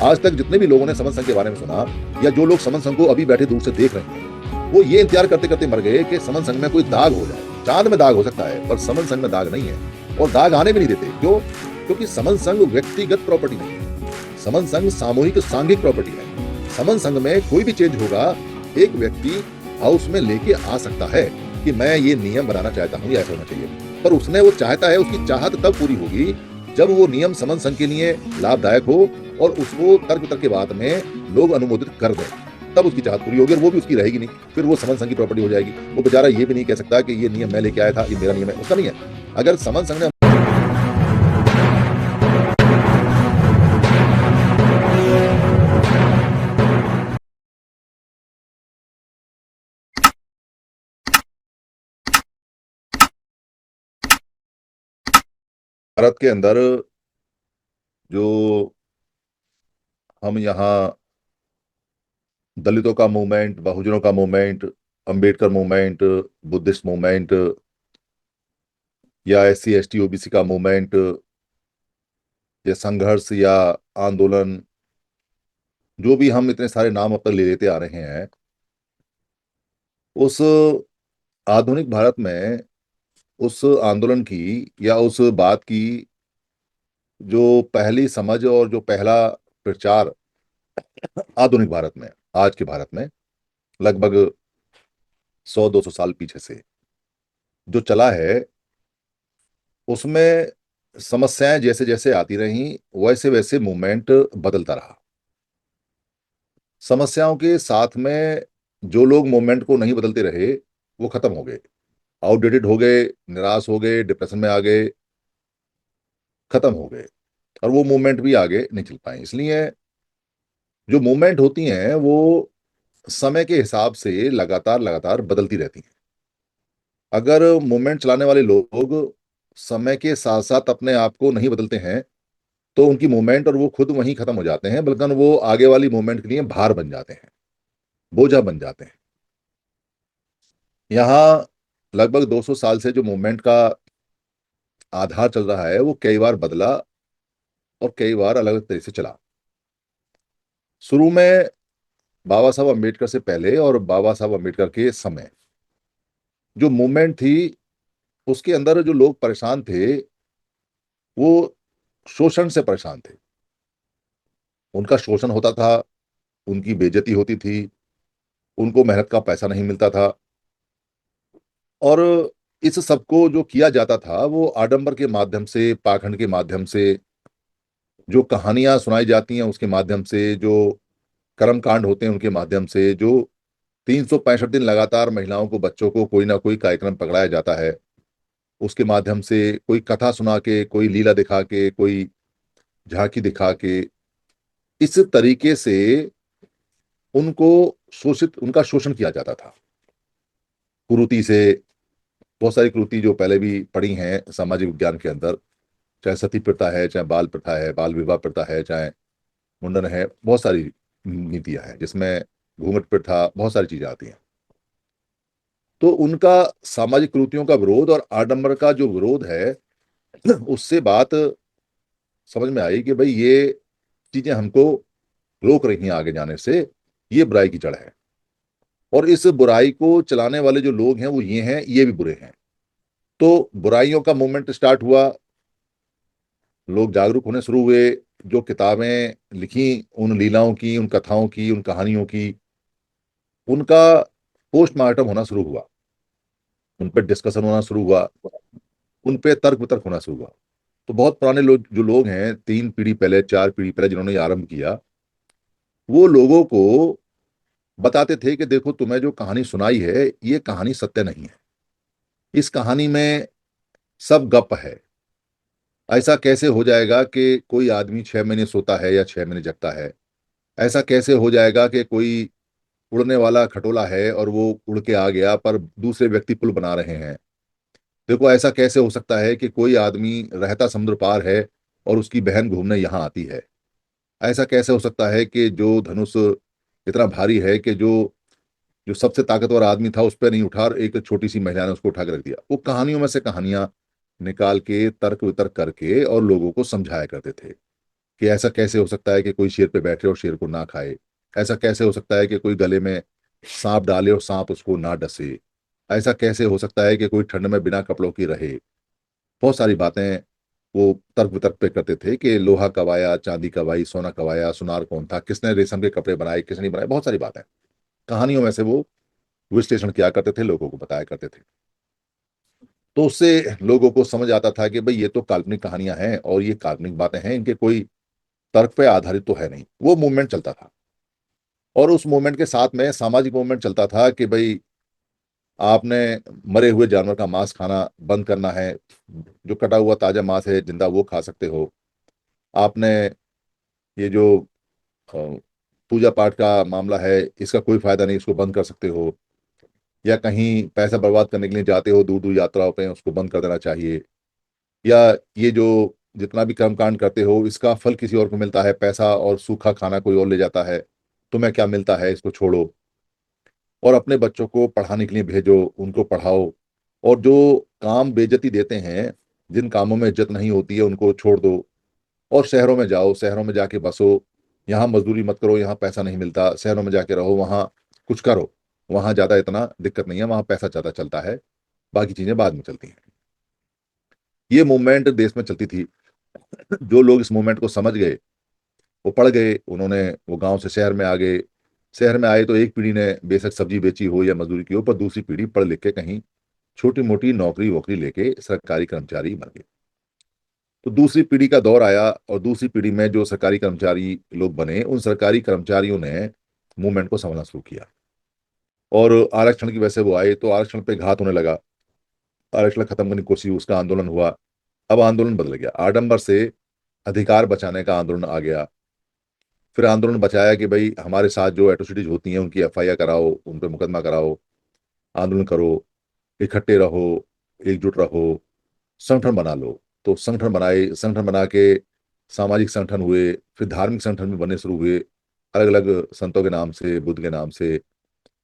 आज तक जितने भी लोगों ने समन संघ के बारे में सुना या जो लोग समन संघ को अभी बैठे दूर से देख रहे हैं, वो ये इंतजार करते करते मर गए कि समन संघ में कोई दाग हो जाए। चांद में दाग हो सकता है पर समन संघ में दाग नहीं है, और दाग आने भी नहीं देते। क्यों? क्योंकि समन संघ व्यक्तिगत प्रॉपर्टी नहीं है, समन संघ सामूहिक सांघिक प्रॉपर्टी है। समन संघ में कोई भी चेंज होगा, एक व्यक्ति हाउस में लेके आ सकता है कि मैं ये नियम बनाना चाहता हूँ या ऐसा होना चाहिए, पर उसने वो चाहता है, उसकी चाहत तब पूरी होगी जब वो नियम समन संघ के लिए लाभदायक हो और उसको तर्क वितर्क के बाद में लोग अनुमोदित कर दें, तब उसकी चाहत पूरी होगी और वो भी उसकी रहेगी नहीं, फिर वो समन संघ की प्रॉपर्टी हो जाएगी। वो बेचारा ये भी नहीं कह सकता कि ये नियम मैं लेके आया था, ये मेरा नियम है, उसका नहीं है। अगर समन संघ ने भारत के अंदर जो हम यहाँ दलितों का मूवमेंट, बहुजनों का movement, Ambedkar movement, Buddhist movement या SC ST OBC का मूवमेंट या संघर्ष या आंदोलन, जो भी हम इतने सारे नाम अब तक ले लेते आ रहे हैं, उस आधुनिक भारत में उस आंदोलन की या उस बात की जो पहली समझ और जो पहला प्रचार आधुनिक भारत में, आज के भारत में लगभग 100-200 साल पीछे से जो चला है, उसमें समस्याएं जैसे जैसे आती रहीं वैसे वैसे मूवमेंट बदलता रहा। समस्याओं के साथ में जो लोग मूवमेंट को नहीं बदलते रहे वो खत्म हो गए, आउटडेटेड हो गए, निराश हो गए, डिप्रेशन में आ गए, खत्म हो गए, और वो मूवमेंट भी आगे नहीं चल पाए। इसलिए जो मूवमेंट होती हैं वो समय के हिसाब से लगातार लगातार बदलती रहती हैं। अगर मूवमेंट चलाने वाले लोग समय के साथ साथ अपने आप को नहीं बदलते हैं तो उनकी मूवमेंट और वो खुद वहीं खत्म हो जाते हैं, बल्कि वो आगे वाली मूवमेंट के लिए भार बन जाते हैं, बोझा बन जाते हैं। यहाँ लगभग 200 साल से जो मूवमेंट का आधार चल रहा है वो कई बार बदला और कई बार अलग अलग तरीके से चला। शुरू में बाबा साहब अम्बेडकर से पहले और बाबा साहब अम्बेडकर के समय जो मूवमेंट थी, उसके अंदर जो लोग परेशान थे वो शोषण से परेशान थे। उनका शोषण होता था, उनकी बेइज्जती होती थी, उनको मेहनत का पैसा नहीं मिलता था, और इस सबको जो किया जाता था वो आडंबर के माध्यम से, पाखंड के माध्यम से, जो कहानियां सुनाई जाती हैं उसके माध्यम से, जो कर्म कांड होते हैं उनके माध्यम से, जो 365 दिन लगातार महिलाओं को, बच्चों को कोई ना कोई कार्यक्रम पकड़ाया जाता है, उसके माध्यम से कोई कथा सुना के, कोई लीला दिखा के, कोई झांकी दिखा के, इस तरीके से उनको उनका शोषण किया जाता था कुरीति से। बहुत सारी कुरीति जो पहले भी पढ़ी हैं सामाजिक विज्ञान के अंदर, चाहे सती प्रथा है, चाहे बाल प्रथा है, बाल विवाह प्रथा है, चाहे मुंडन है, बहुत सारी नीतियां हैं जिसमें घूंघट प्रथा, बहुत सारी चीजें आती हैं। तो उनका सामाजिक कुरीतियों का विरोध और आडंबर का जो विरोध है, उससे बात समझ में आई कि भाई ये चीजें हमको रोक रही हैं आगे जाने से, ये बुराई की जड़ है, और इस बुराई को चलाने वाले जो लोग हैं वो ये हैं, ये भी बुरे हैं। तो बुराइयों का मूवमेंट स्टार्ट हुआ, लोग जागरूक होने शुरू हुए, जो किताबें लिखी उन लीलाओं की, उन कथाओं की, उन कहानियों की, उनका पोस्टमार्टम होना शुरू हुआ, उन पर डिस्कशन होना शुरू हुआ, उन पे तर्क वितर्क होना शुरू हुआ। तो बहुत पुराने लोग, जो लोग हैं 3 पीढ़ी पहले, 4 पीढ़ी पहले जिन्होंने ये आरंभ किया, वो लोगों को बताते थे कि देखो तुम्हें जो कहानी सुनाई है ये कहानी सत्य नहीं है, इस कहानी में सब गप है। ऐसा कैसे हो जाएगा कि कोई आदमी 6 महीने सोता है या 6 महीने जगता है? ऐसा कैसे हो जाएगा कि कोई उड़ने वाला खटोला है और वो उड़ के आ गया पर दूसरे व्यक्ति पुल बना रहे हैं? देखो ऐसा कैसे हो सकता है कि कोई आदमी रहता समुद्र पार है और उसकी बहन घूमने यहाँ आती है? ऐसा कैसे हो सकता है कि जो धनुष इतना भारी है कि जो जो सबसे ताकतवर आदमी था उस पर नहीं उठा और एक छोटी सी महिला ने उसको उठा के रख दिया? वो कहानियों में से कहानियां निकाल के तर्क वितर्क करके और लोगों को समझाया करते थे। कि ऐसा कैसे हो सकता है कि कोई शेर पे बैठे और शेर को ना खाए। ऐसा कैसे हो सकता है कि कोई गले में सांप डाले और सांप उसको ना डसे। ऐसा कैसे हो सकता है कि कोई ठंड में बिना कपड़ों की रहे। बहुत सारी बातें वो तर्क वितर्क पे करते थे कि लोहा कब आया, चांदी कब आई, सोना कब आया, सुनार कौन था, किसने रेशम के कपड़े बनाए, किसने नहीं बनाए। बहुत सारी बातें कहानियों में से वो विश्लेषण किया करते थे, लोगों को बताया करते थे। तो उससे लोगों को समझ आता था कि भाई ये तो काल्पनिक कहानियां हैं और ये काल्पनिक बातें हैं, इनके कोई तर्क पे आधारित तो है नहीं। वो मूवमेंट चलता था। और उस मूवमेंट के साथ में सामाजिक मूवमेंट चलता था कि भाई आपने मरे हुए जानवर का मांस खाना बंद करना है। जो कटा हुआ ताजा मांस है जिंदा वो खा सकते हो। आपने ये जो अ, पूजा पाठ का मामला है इसका कोई फायदा नहीं, इसको बंद कर सकते हो। या कहीं पैसा बर्बाद करने के लिए जाते हो दूर दूर यात्राओं पे, उसको बंद कर देना चाहिए। या ये जो जितना भी कर्मकांड करते हो इसका फल किसी और को मिलता है, पैसा और सूखा खाना कोई और ले जाता है, तुम्हें क्या मिलता है, इसको छोड़ो। और अपने बच्चों को पढ़ाने के लिए भेजो, उनको पढ़ाओ। और जो काम बेइज्जती देते हैं, जिन कामों में इज्जत नहीं होती है उनको छोड़ दो। और शहरों में जाओ, शहरों में जाके बसो। यहाँ मजदूरी मत करो, यहाँ पैसा नहीं मिलता। शहरों में जाके रहो, वहाँ कुछ करो। वहाँ ज़्यादा इतना दिक्कत नहीं है, वहाँ पैसा ज़्यादा चलता है, बाकी चीज़ें बाद में चलती हैं। ये मूवमेंट देश में चलती थी। जो लोग इस मूवमेंट को समझ गए वो पढ़ गए, उन्होंने वो गांव से शहर में आ गए। शहर में आए तो एक पीढ़ी ने बेशक सब्जी बेची हो या मजदूरी की हो, पर दूसरी पीढ़ी पढ़ लिख के कहीं छोटी मोटी नौकरी वोकरी लेके सरकारी कर्मचारी बन गए। तो दूसरी पीढ़ी का दौर आया और दूसरी पीढ़ी में जो सरकारी कर्मचारी लोग बने, उन सरकारी कर्मचारियों ने मूवमेंट को समझना शुरू किया। और आरक्षण की वजह से वो आए तो आरक्षण पे घात होने लगा। आरक्षण खत्म करने की कोशिश, उसका आंदोलन हुआ। अब आंदोलन बदल गया, आडंबर से अधिकार बचाने का आंदोलन आ गया। फिर आंदोलन बचाया कि भाई हमारे साथ जो एट्रोसिटीज होती हैं उनकी एफआईआर कराओ, उन पर मुकदमा कराओ, आंदोलन करो, इकट्ठे रहो, एकजुट रहो, संगठन बना लो। तो संगठन बनाए, संगठन बना के सामाजिक संगठन हुए, फिर धार्मिक संगठन भी बनने शुरू हुए, अलग अलग संतों के नाम से, बुद्ध के नाम से,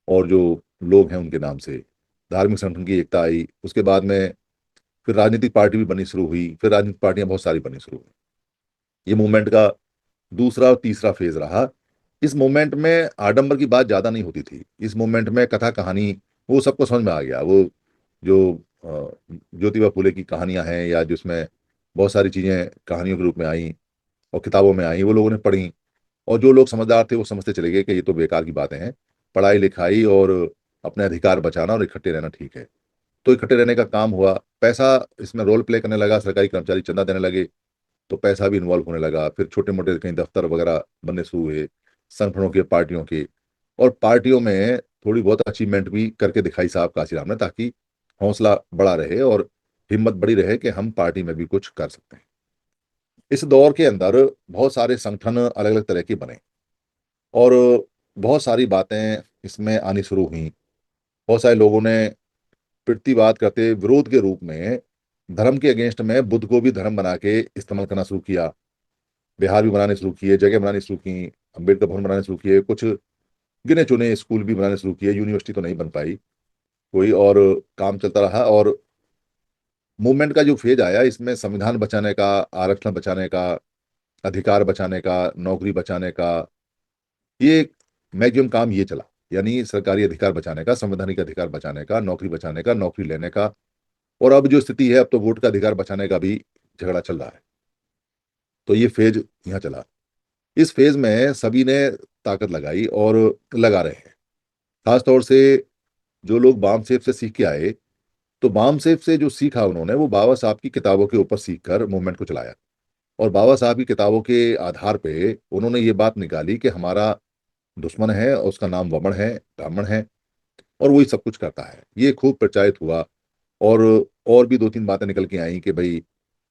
और जो लोग हैं उनके नाम से धार्मिक संगठन की एकता आई। उसके बाद में फिर राजनीतिक पार्टी भी बननी शुरू हुई, फिर राजनीतिक पार्टियां बहुत सारी बननी शुरू हुई। ये मूवमेंट का दूसरा और तीसरा फेज रहा। इस मोमेंट में आडंबर की बात ज्यादा नहीं होती थी। इस मोमेंट में कथा कहानी वो सबको समझ में आ गया। वो जो ज्योतिबा फूले की कहानियां हैं या जिसमें बहुत सारी चीजें कहानियों के रूप में आई और किताबों में आई, वो लोगों ने पढ़ी। और जो लोग समझदार थे वो समझते चले गए कि ये तो बेकार की बातें हैं। पढ़ाई लिखाई और अपने अधिकार बचाना और इकट्ठे रहना ठीक है। तो इकट्ठे रहने का काम हुआ। पैसा इसमें रोल प्ले करने लगा, सरकारी कर्मचारी चंदा देने लगे, तो पैसा भी इन्वॉल्व होने लगा। फिर छोटे मोटे कहीं दफ्तर वगैरह बनने शुरू हुए, संगठनों के, पार्टियों के। और पार्टियों में थोड़ी बहुत अचीवमेंट भी करके दिखाई साहब काशीराम ने, ताकि हौसला बड़ा रहे और हिम्मत बड़ी रहे कि हम पार्टी में भी कुछ कर सकते हैं। इस दौर के अंदर बहुत सारे संगठन अलग अलग तरह के बने और बहुत सारी बातें इसमें आनी शुरू हुई। बहुत सारे लोगों ने प्रतिवाद करते विरोध के रूप में धर्म के अगेंस्ट में बुद्ध को भी धर्म बना के इस्तेमाल करना शुरू किया। बिहार भी बनाने शुरू किए, जगह बनानी शुरू की, अम्बेडकर भवन बनाने शुरू किए, कुछ गिने चुने स्कूल भी बनाने शुरू किए। यूनिवर्सिटी तो नहीं बन पाई कोई, और काम चलता रहा। और मूवमेंट का जो फेज आया इसमें संविधान बचाने का, आरक्षण बचाने का, अधिकार बचाने का, नौकरी बचाने का, ये मैक्सिमम काम ये चला। यानी सरकारी अधिकार बचाने का, संवैधानिक अधिकार बचाने का, नौकरी बचाने का, नौकरी लेने का। और अब जो स्थिति है, अब तो वोट का अधिकार बचाने का भी झगड़ा चल रहा है। तो ये फेज यहाँ चला। इस फेज में सभी ने ताकत लगाई और लगा रहे हैं। खासतौर से जो लोग बाम सेफ से सीख के आए, तो बाम सेफ से जो सीखा उन्होंने वो बाबा साहब की किताबों के ऊपर सीख कर मूवमेंट को चलाया। और बाबा साहब की किताबों के आधार पे उन्होंने ये बात निकाली कि हमारा दुश्मन है और उसका नाम वमन है, ब्राह्मण है, और वही सब कुछ करता है। ये खूब प्रचारित हुआ। और और भी दो तीन बातें निकल के आई कि भाई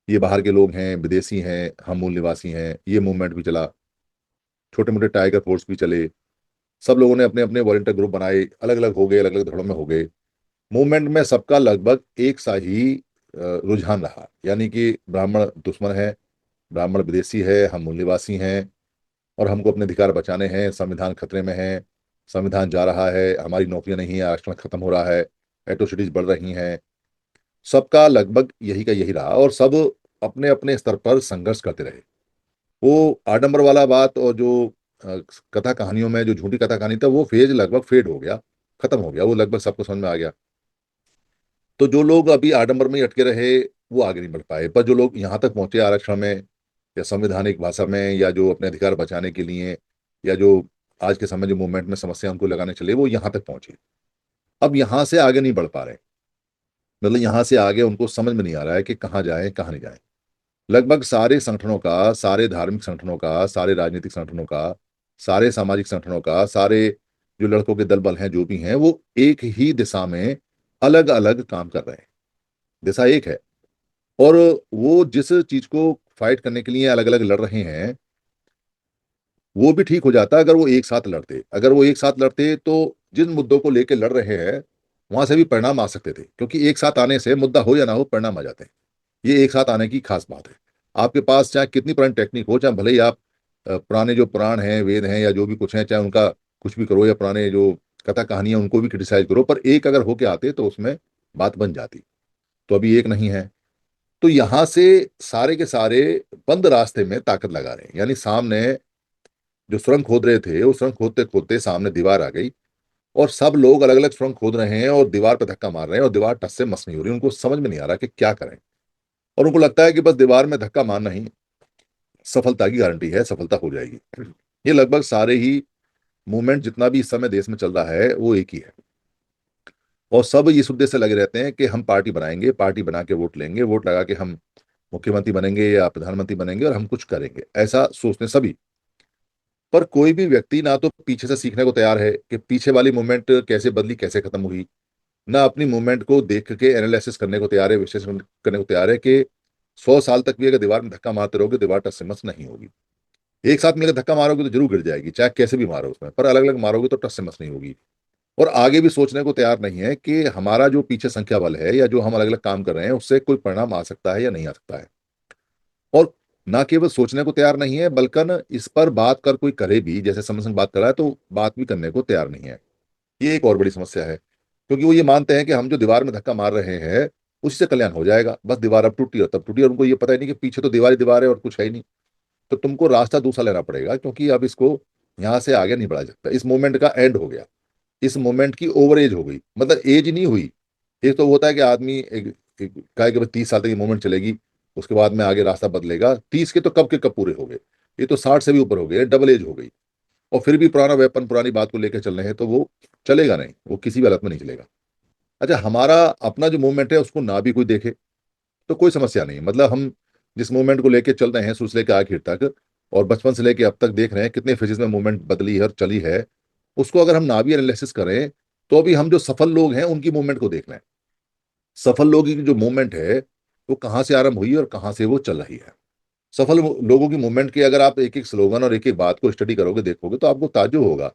ये बाहर के लोग हैं, विदेशी हैं, हम मूल निवासी हैं। ये मूवमेंट भी चला। छोटे मोटे टाइगर फोर्स भी चले। सब लोगों ने अपने अपने वॉलंटियर ग्रुप बनाए, अलग अलग हो गए, अलग अलग धड़ों में हो गए। मूवमेंट में सबका लगभग एक सा ही रुझान रहा। यानी कि ब्राह्मण दुश्मन है, ब्राह्मण विदेशी है, हम मूल निवासी हैं, और हमको अपने अधिकार बचाने हैं। संविधान खतरे में है, संविधान जा रहा है, हमारी नौकरियां नहीं है, आरक्षण खत्म हो रहा है, एट्रोसिटीज बढ़ रही हैं। सबका लगभग यही का यही रहा और सब अपने अपने स्तर पर संघर्ष करते रहे। वो आडंबर वाला बात और जो कथा कहानियों में जो झूठी कथा कहानी था वो फेज लगभग फेड हो गया, खत्म हो गया, वो लगभग सबको समझ में आ गया। तो जो लोग अभी आडंबर में ही अटके रहे वो आगे नहीं बढ़ पाए, पर जो लोग यहाँ तक पहुंचे आरक्षण में या संवैधानिक भाषा में या जो अपने अधिकार बचाने के लिए या जो आज के समय जो मूवमेंट में समस्या उनको लगाने चले वो यहाँ तक पहुंचे। अब यहाँ से आगे नहीं बढ़ पा रहे, मतलब यहाँ से आगे उनको समझ में नहीं आ रहा है कि कहाँ जाए कहाँ नहीं जाए। लगभग सारे संगठनों का, सारे धार्मिक संगठनों का, सारे राजनीतिक संगठनों का, सारे सामाजिक संगठनों का, सारे जो लड़कों के दल बल हैं जो भी हैं वो एक ही दिशा में अलग अलग काम कर रहे हैं। दिशा एक है, और वो जिस चीज को फाइट करने के लिए अलग अलग लड़ रहे हैं वो भी ठीक हो जाता अगर वो एक साथ लड़ते। अगर वो एक साथ लड़ते तो जिन मुद्दों को लेकर लड़ रहे हैं वहां से भी परिणाम आ सकते थे, क्योंकि एक साथ आने से मुद्दा हो या ना हो परिणाम आ जाते हैं। ये एक साथ आने की खास बात है। आपके पास चाहे कितनी पुरानी टेक्निक हो, चाहे भले ही आप पुराने जो पुराण हैं, वेद हैं या जो भी कुछ है, चाहे उनका कुछ भी करो या पुराने जो कथा कहानियां उनको भी क्रिटिसाइज करो, पर एक अगर होके आते तो उसमें बात बन जाती। तो अभी एक नहीं है, तो यहां से सारे के सारे बंद रास्ते में ताकत लगा रहे हैं। यानी सामने जो सुरंग खोद रहे थे वो सुरंग खोदते खोदते सामने दीवार आ गई, और सब लोग अलग अलग सुरंग खोद रहे हैं और दीवार पे धक्का मार रहे हैं और दीवार टस से मस नहीं हो रही। उनको समझ में नहीं आ रहा कि क्या करें, और उनको लगता है कि बस दीवार में धक्का मारना ही सफलता की गारंटी है, सफलता हो जाएगी। ये लगभग सारे ही मूवमेंट जितना भी इस समय देश में चल रहा है वो एक ही है, और सब इस उद्देश्य से लगे रहते हैं कि हम पार्टी बनाएंगे, पार्टी बना के वोट लेंगे, वोट लगा के हम मुख्यमंत्री बनेंगे या प्रधानमंत्री बनेंगे और हम कुछ करेंगे, ऐसा सोचते हैं सभी। पर कोई भी व्यक्ति ना तो पीछे से सीखने को तैयार है कि पीछे वाली मूवमेंट कैसे बदली, कैसे खत्म हुई, ना अपनी मूवमेंट को देख के एनालिसिस करने को तैयार है, विश्लेषण करने को तैयार है कि 100 साल तक भी अगर दीवार में धक्का मारते रहोगे दीवार टस से मस नहीं होगी। एक साथ मिलकर धक्का मारोगे तो जरूर गिर जाएगी, चाहे कैसे भी मारो उसमें, पर अलग अलग मारोगे तो टस से मस नहीं होगी। और आगे भी सोचने को तैयार नहीं है कि हमारा जो पीछे संख्या बल है या जो हम अलग अलग काम कर रहे हैं उससे कोई परिणाम आ सकता है या नहीं आ सकता है। और ना केवल सोचने को तैयार नहीं है बल्कि इस पर बात कर कोई करे भी, जैसे समर सिंह बात कर रहा है तो बात भी करने को तैयार नहीं है। ये एक और बड़ी समस्या है, क्योंकि वो ये मानते हैं कि हम जो दीवार में धक्का मार रहे हैं उससे कल्याण हो जाएगा, बस दीवार अब टूटी और तब टूटी, और उनको ये पता ही नहीं कि पीछे तो दीवार ही दीवार है और कुछ है ही नहीं। तो तुमको रास्ता दूसरा लेना पड़ेगा, क्योंकि अब इसको यहाँ से आगे नहीं बढ़ा सकता, इस मूवमेंट का एंड हो गया, इस मूवमेंट की ओवर एज हो गई, मतलब एज नहीं हुई। एक तो होता है कि आदमी एक कहे कि भाई 30 साल तक ये मूवमेंट चलेगी, उसके बाद में आगे रास्ता बदलेगा, 30 के तो कब के कब पूरे हो गए, ये तो 60 से भी ऊपर हो गए, डबल एज हो गई। और फिर भी पुराना वेपन पुरानी बात को लेकर चल रहे हैं तो वो चलेगा नहीं, वो किसी भी हालत में नहीं चलेगा। अच्छा, हमारा अपना जो मूवमेंट है उसको ना भी कोई देखे तो कोई समस्या नहीं, मतलब हम जिस मूवमेंट को लेकर चल रहे हैं शुरू से लेकर आखिर तक, और बचपन से लेकर अब तक देख रहे हैं कितने फेजेस में मूवमेंट बदली है और चली है, उसको अगर हम ना भी एनालिसिस करें तो अभी हम जो सफल लोग हैं उनकी मूवमेंट को देख रहे हैं। सफल लोगों की जो मूवमेंट है वो कहाँ से आरंभ हुई और कहाँ से वो चल रही है। सफल लोगों की मूवमेंट की अगर आप एक एक स्लोगन और एक एक बात को स्टडी करोगे, देखोगे, तो आपको ताज्जुब होगा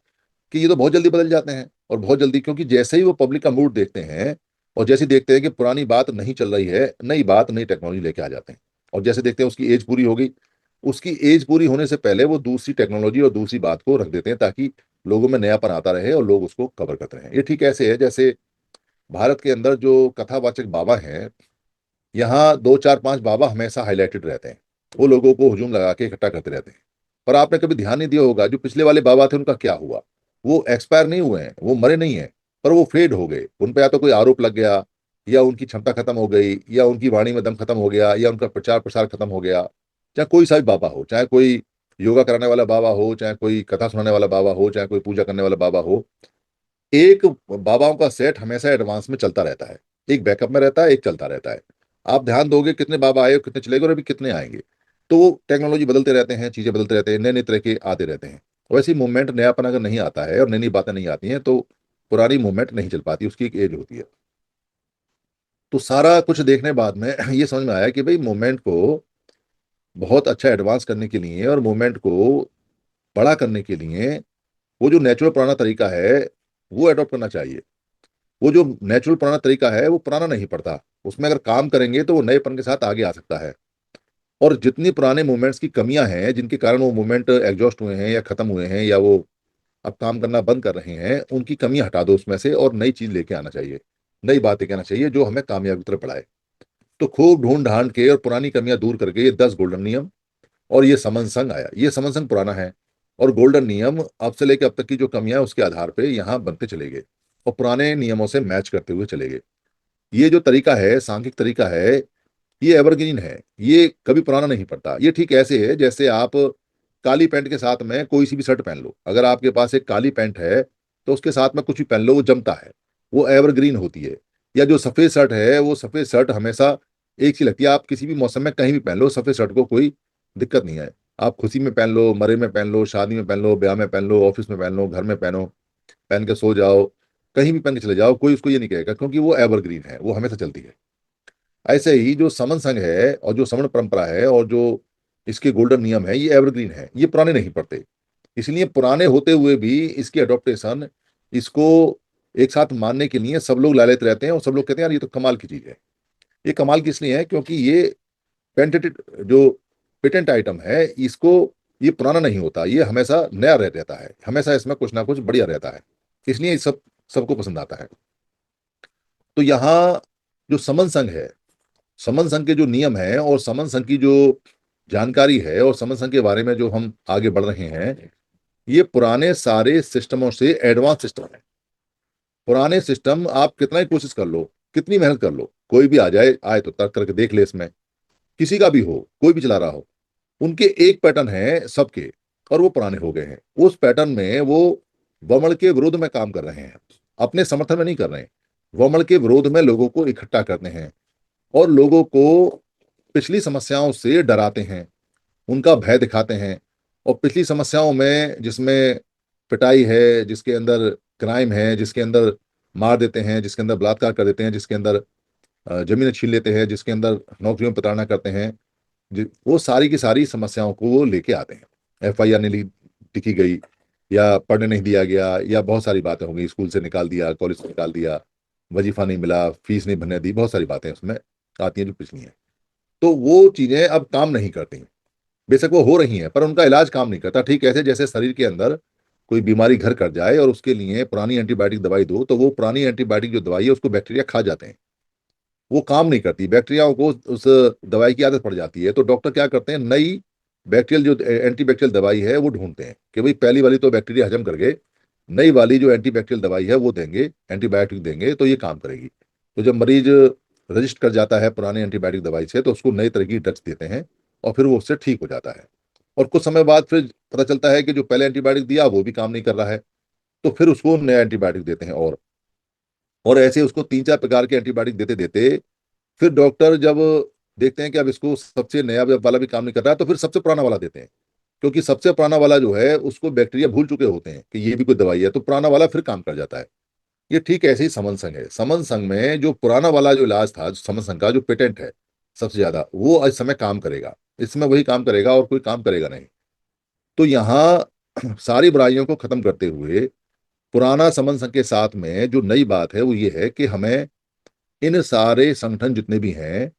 कि ये तो बहुत जल्दी बदल जाते हैं, और बहुत जल्दी, क्योंकि जैसे ही वो पब्लिक का मूड देखते हैं और जैसे ही देखते हैं कि पुरानी बात नहीं चल रही है, नई बात नई टेक्नोलॉजी लेके आ जाते हैं, और जैसे देखते हैं उसकी एज पूरी हो गई, उसकी एज पूरी होने से पहले वो दूसरी टेक्नोलॉजी और दूसरी बात को रख देते हैं ताकि लोगों में नयापन आता रहे और लोग उसको कवर करते रहें। ये ठीक ऐसे है जैसे भारत के अंदर जो कथावाचक बाबा हैं, यहाँ दो चार पांच बाबा हमेशा हाईलाइटेड रहते हैं, वो लोगों को हुजूम लगा के इकट्ठा करते रहते हैं। पर आपने कभी ध्यान नहीं दिया होगा जो पिछले वाले बाबा थे उनका क्या हुआ। वो एक्सपायर नहीं हुए हैं, वो मरे नहीं हैं, पर वो फेड हो गए। उन पर या तो कोई आरोप लग गया, या उनकी क्षमता खत्म हो गई, या उनकी वाणी में दम खत्म हो गया, या उनका प्रचार प्रसार खत्म हो गया। चाहे कोई सा भी बाबा हो, चाहे कोई योगा कराने वाला बाबा हो, चाहे कोई कथा सुनाने वाला बाबा हो, चाहे कोई पूजा करने वाला बाबा हो, एक बाबाओं का सेट हमेशा एडवांस में चलता रहता है, एक बैकअप में रहता है, एक चलता रहता है। आप ध्यान दोगे कितने बाबा आए और कितने चले गए और अभी कितने आएंगे। तो वो टेक्नोलॉजी बदलते रहते हैं, चीजें बदलते रहते हैं, नए नए तरह के आते रहते हैं। वैसे ही मूवमेंट नयापन अगर नहीं आता है और नई नई बातें नहीं आती हैं तो पुरानी मूवमेंट नहीं चल पाती, उसकी एक एज होती है। तो सारा कुछ देखने बाद में ये समझ में आया कि भाई मूवमेंट को बहुत अच्छा एडवांस करने के लिए और मूवमेंट को बड़ा करने के लिए वो जो नेचुरल पुराना तरीका है वो अडॉप्ट करना चाहिए। वो जो नेचुरल पुराना तरीका है वो पुराना नहीं पड़ता, उसमें अगर काम करेंगे तो वो नएपन के साथ आगे आ सकता है। और जितनी पुराने मूवमेंट्स की कमियां हैं जिनके कारण वो मूवमेंट एग्जॉस्ट हुए हैं या खत्म हुए हैं या वो अब काम करना बंद कर रहे हैं, उनकी कमियां हटा दो उसमें से और नई चीज लेके आना चाहिए, नई बातें कहना चाहिए जो हमें कामयाबी की तरफ बढ़ाए। तो खूब ढूंढ ढांड के और पुरानी कमियां दूर करके ये 10 गोल्डन नियम और ये समन संघ आया। ये समन संघ पुराना है, और गोल्डन नियम अब से लेकर अब तक की जो कमियां हैं उसके आधार पे यहाँ बनते चले गए और पुराने नियमों से मैच करते हुए चले गए। ये जो तरीका है, सांख्यिक तरीका है, ये एवरग्रीन है, ये कभी पुराना नहीं पड़ता। ये ठीक ऐसे है जैसे आप काली पैंट के साथ में कोई सी भी शर्ट पहन लो। अगर आपके पास एक काली पैंट है तो उसके साथ में कुछ भी पहन लो, वो जमता है, वो एवरग्रीन होती है। या जो सफेद शर्ट है, वो सफेद शर्ट हमेशा एक सी लगती है, आप किसी भी मौसम में कहीं भी पहन लो सफेद शर्ट को, कोई दिक्कत नहीं है। आप खुशी में पहन लो, मरे में पहन लो, शादी में पहन लो, ब्याह में पहन लो, ऑफिस में पहन लो, घर में पहनो, पहन के सो जाओ, कहीं भी पहन के चले जाओ, कोई उसको ये नहीं कहेगा, क्योंकि वो एवरग्रीन है, वो हमेशा चलती है। ऐसे ही जो समन संघ है और जो समण परंपरा है और जो इसके गोल्डन नियम है, ये एवरग्रीन है, ये पुराने नहीं पड़ते। इसलिए पुराने होते हुए भी इसकी अडोप्टेशन, इसको एक साथ मानने के लिए सब लोग लालच रहते हैं और सब लोग कहते हैं यार ये तो कमाल की चीज है। ये कमाल की इसलिए है क्योंकि ये पेटेंटेड जो पेटेंट आइटम है, इसको, ये पुराना नहीं होता, ये हमेशा नया रहता है, हमेशा इसमें कुछ ना कुछ बढ़िया रहता है, इसलिए ये सब सबको पसंद आता है। तो यहाँ जो समन संघ है, समन संघ के जो नियम है और समन संघ की जो जानकारी है और समन संघ के बारे में जो हम आगे बढ़ रहे हैं, ये पुराने सारे सिस्टमों से एडवांस सिस्टम है। पुराने सिस्टम आप कितना ही कोशिश कर लो, कितनी मेहनत कर लो, कोई भी आ जाए, आए तो तर्क करके देख ले, इसमें किसी का भी हो, कोई भी चला रहा हो, उनके एक पैटर्न है सबके, और वो पुराने हो गए हैं। उस पैटर्न में वो वमन के विरोध में काम कर रहे हैं, अपने समर्थन में नहीं कर रहे हैं। वमन के विरोध में लोगों को इकट्ठा करते हैं और लोगों को पिछली समस्याओं से डराते हैं, उनका भय दिखाते हैं। और पिछली समस्याओं में जिसमें पिटाई है, जिसके अंदर क्राइम है, जिसके अंदर मार देते हैं, जिसके अंदर बलात्कार कर देते हैं, जिसके अंदर जमीन छीन लेते हैं, जिसके अंदर नौकरियों में प्रताड़ना करते हैं, वो सारी की सारी समस्याओं को वो लेके आते हैं। एफआईआर नहीं लिखी गई, या पढ़ने नहीं दिया गया, या बहुत सारी बातें हो गई, स्कूल से निकाल दिया, कॉलेज से निकाल दिया, वजीफा नहीं मिला, फीस नहीं भरने दी, बहुत सारी बातें उसमें आती हैं जो पिछली हैं। तो वो चीजें अब काम नहीं करती। बेशक वो हो रही हैं पर उनका इलाज काम नहीं करता। ठीक ऐसे जैसे शरीर के अंदर कोई बीमारी घर कर जाए और उसके लिए पुरानी एंटीबायोटिक दवाई दो, तो वो पुरानी एंटीबायोटिक जो दवाई है उसको बैक्टीरिया खा जाते हैं, वो काम नहीं करती, बैक्टीरियाओं को उस दवाई की आदत पड़ जाती है। तो डॉक्टर क्या करते हैं, नई बैक्टीरियल जो एंटीबैक्टीरियल दवाई है वो ढूंढते हैं कि भाई पहली वाली तो बैक्टीरिया हजम कर गए, नई वाली जो एंटीबैक्टीरियल दवाई है वो देंगे, एंटीबायोटिक देंगे तो ये काम करेगी। तो जब मरीज रजिस्टर कर जाता है पुरानी एंटीबायोटिक दवाई से, तो उसको नई तरह की ड्रग्स देते हैं और फिर वो उससे ठीक हो जाता है। और कुछ समय बाद फिर पता चलता है कि जो पहले एंटीबायोटिक दिया वो भी काम नहीं कर रहा है, तो फिर उसको नया एंटीबायोटिक देते हैं। और ऐसे उसको 3-4 प्रकार के एंटीबायोटिक देते देते फिर डॉक्टर जब देखते हैं कि अब इसको सबसे नया वाला भी काम नहीं कर रहा है, तो फिर सबसे पुराना वाला देते हैं, क्योंकि सबसे पुराना वाला जो है उसको बैक्टीरिया भूल चुके होते हैं कि ये भी कोई दवाई है, तो पुराना वाला फिर काम कर जाता है। ये ठीक ऐसे ही समन संघ है। समन संघ में जो पुराना वाला जो इलाज था, जो समन संघ का जो पेटेंट है सबसे ज्यादा, वो इस समय काम करेगा, इसमें वही काम करेगा और कोई काम करेगा नहीं। तो यहाँ सारी बुराइयों को खत्म करते हुए पुराना समन संघ के साथ में जो नई बात है वो ये है कि हमें इन सारे संगठन जितने भी हैं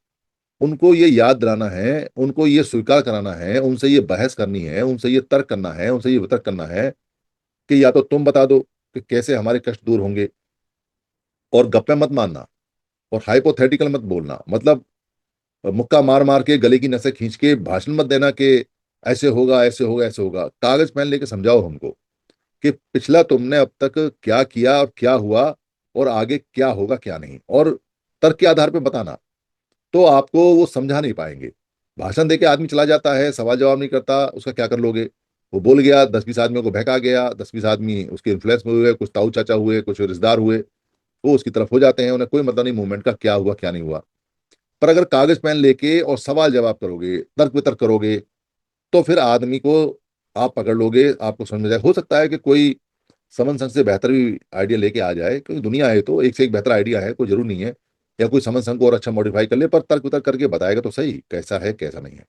उनको ये याद दिलाना है, उनको ये स्वीकार कराना है, उनसे ये बहस करनी है, उनसे ये तर्क करना है, उनसे ये वितर्क करना है कि या तो तुम बता दो कि कैसे हमारे कष्ट दूर होंगे, और गप्पे मत मारना और हाइपोथेटिकल मत बोलना। मतलब मुक्का मार मार के गले की नसें खींच के भाषण मत देना कि ऐसे होगा, ऐसे होगा, ऐसे होगा। कागज पेन लेके समझाओ हमको कि पिछला तुमने अब तक क्या किया और क्या हुआ, और आगे क्या होगा क्या नहीं, और तर्क के आधार पर बताना। तो आपको वो समझा नहीं पाएंगे। भाषण देके आदमी चला जाता है, सवाल जवाब नहीं करता, उसका क्या कर लोगे। वो बोल गया, 10-20 आदमियों को बहका गया, 10-20 आदमी उसके इन्फ्लुएंस में हुए, कुछ ताऊ चाचा हुए, कुछ रिश्तेदार हुए, वो उसकी तरफ हो जाते हैं, उन्हें कोई मतलब नहीं मूवमेंट का क्या हुआ क्या नहीं हुआ। पर अगर कागज पेन लेके और सवाल जवाब करोगे, तर्क वितर्क करोगे, तो फिर आदमी को आप पकड़ लोगे, आपको समझ में जाए। हो सकता है कि कोई समन संघ से बेहतर भी आइडिया लेके आ जाए, क्योंकि दुनिया है तो एक से एक बेहतर आइडिया है, कोई जरूर नहीं है। या कोई समन संघ को और अच्छा मॉडिफाई कर ले, पर तर्क वितर्क करके बताएगा तो सही कैसा है कैसा नहीं है।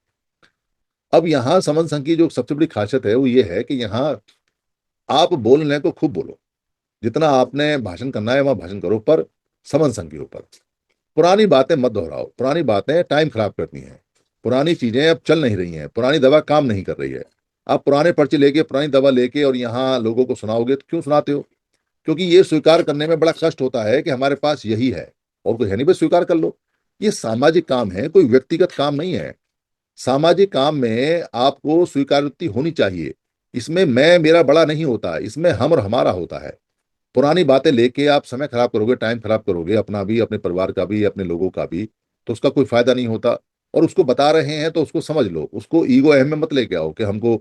अब यहाँ समन संघ की जो सबसे बड़ी खासियत है वो ये है कि यहाँ आप बोलने को खूब बोलो, जितना आपने भाषण करना है वहां भाषण करो, पर समन संघ के ऊपर पुरानी बातें मत दोहराओ। पुरानी बातें टाइम खराब करती हैं, पुरानी चीजें अब चल नहीं रही हैं, पुरानी दवा काम नहीं कर रही है। आप पुराने पर्चे लेके, पुरानी दवा लेके और यहाँ लोगों को सुनाओगे तो क्यों सुनाते हो? क्योंकि ये स्वीकार करने में बड़ा कष्ट होता है कि हमारे पास यही है और कोई है नहीं, बस स्वीकार कर लो। ये सामाजिक काम है, कोई व्यक्तिगत काम नहीं है। सामाजिक काम में आपको स्वीकारोक्ति होनी चाहिए। इसमें मैं मेरा बड़ा नहीं होता, इसमें हम और हमारा होता है। पुरानी बातें लेके आप समय खराब करोगे, टाइम खराब करोगे, अपना भी, अपने परिवार का भी, अपने लोगों का भी, तो उसका कोई फायदा नहीं होता। और उसको बता रहे हैं तो उसको समझ लो, उसको ईगो अहम में मत लेके आओ कि हमको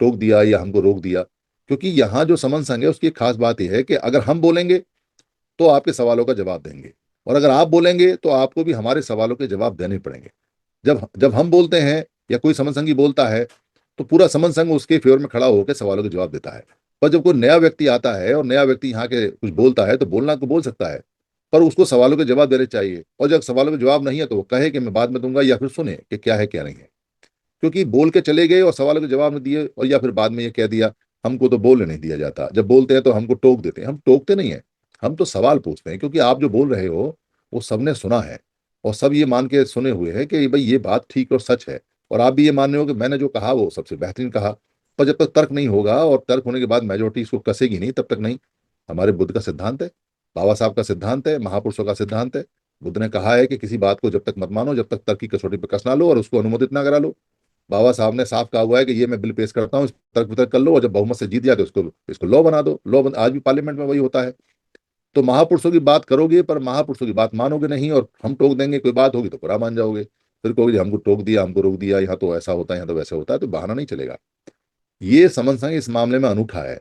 टोक दिया या हमको रोक दिया। क्योंकि यहाँ जो समन संघ है उसकी एक खास बात यह है कि अगर हम बोलेंगे तो आपके सवालों का जवाब देंगे, और अगर आप बोलेंगे तो आपको भी हमारे सवालों के जवाब देने पड़ेंगे। जब जब हम बोलते हैं या कोई समन संघी बोलता है तो पूरा समन संघ उसके फेवर में खड़ा होकर सवालों के जवाब देता है। पर जब कोई नया व्यक्ति आता है और नया व्यक्ति यहाँ के कुछ बोलता है तो बोलना तो बोल सकता है, पर उसको सवालों के जवाब देने चाहिए। और जब सवालों के जवाब नहीं है तो वो कहे कि मैं बाद में दूंगा, या फिर सुने कि क्या है क्या नहीं है। क्योंकि बोल के चले गए और सवालों के जवाब नहीं दिए, और या फिर बाद में ये कह दिया हमको तो बोलने नहीं दिया जाता, जब बोलते हैं तो हमको टोक देते हैं। हम टोकते नहीं है, हम तो सवाल पूछते हैं, क्योंकि आप जो बोल रहे हो वो सबने सुना है, और सब ये मान के सुने हुए हैं कि भाई ये बात ठीक और सच है। और आप भी ये मान रहे हो कि मैंने जो कहा वो सबसे बेहतरीन कहा। पर जब तक तर्क नहीं होगा और तर्क होने के बाद मेजोरिटी इसको कसेगी नहीं, तब तक नहीं। हमारे बुद्ध का सिद्धांत है, बाबा साहब का सिद्धांत है, महापुरुषों का सिद्धांत है। बुद्ध ने कहा है कि किसी बात को जब तक मत मानो जब तक तर्क की कसौटी पर कस ना लो और उसको अनुमोदित ना करा लो। बाबा साहब ने साफ कहा हुआ है कि ये मैं बिल पेश करता हूँ, इस तर्क वितर्क कर लो, और जब बहुमत से जीत जाए तो इसको इसको लॉ बना दो। आज भी पार्लियामेंट में वही होता है। तो महापुरुषों की बात करोगे पर महापुरुषों की बात मानोगे नहीं, और हम टोक देंगे, कोई बात होगी तो बुरा मान जाओगे, फिर कहोगे जी हमको टोक दिया, हमको रोक दिया, यहाँ तो ऐसा होता है, यहाँ तो वैसा होता है, तो बहाना नहीं चलेगा। ये समन संघ इस मामले में अनूठा है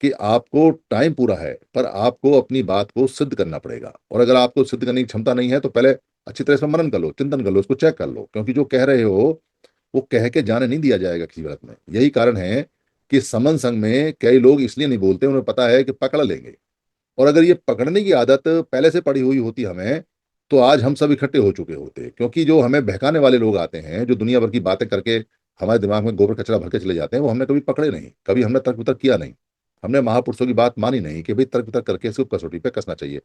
कि आपको टाइम पूरा है, पर आपको अपनी बात को सिद्ध करना पड़ेगा। और अगर आपको सिद्ध करने की क्षमता नहीं है तो पहले अच्छी तरह से मनन कर लो, चिंतन कर लो, उसको चेक कर लो, क्योंकि जो कह रहे हो वो कह के जाने नहीं दिया जाएगा किसी व्रत में। यही कारण है कि समन संघ में कई लोग इसलिए नहीं बोलते, उन्हें पता है कि पकड़ लेंगे। और अगर ये पकड़ने की आदत पहले से पड़ी हुई होती हमें, तो आज हम सब इकट्ठे हो चुके होते। क्योंकि जो हमें बहकाने वाले लोग आते हैं, जो दुनिया भर की बातें करके हमारे दिमाग में गोबर कचरा भर के चले जाते हैं, वो हमने कभी पकड़े नहीं, कभी हमने तर्क वितर्क किया नहीं। हमने महापुरुषों की बात मानी नहीं कि भाई तर्क वितर्क करके इसको कसौटी पे कसना चाहिए।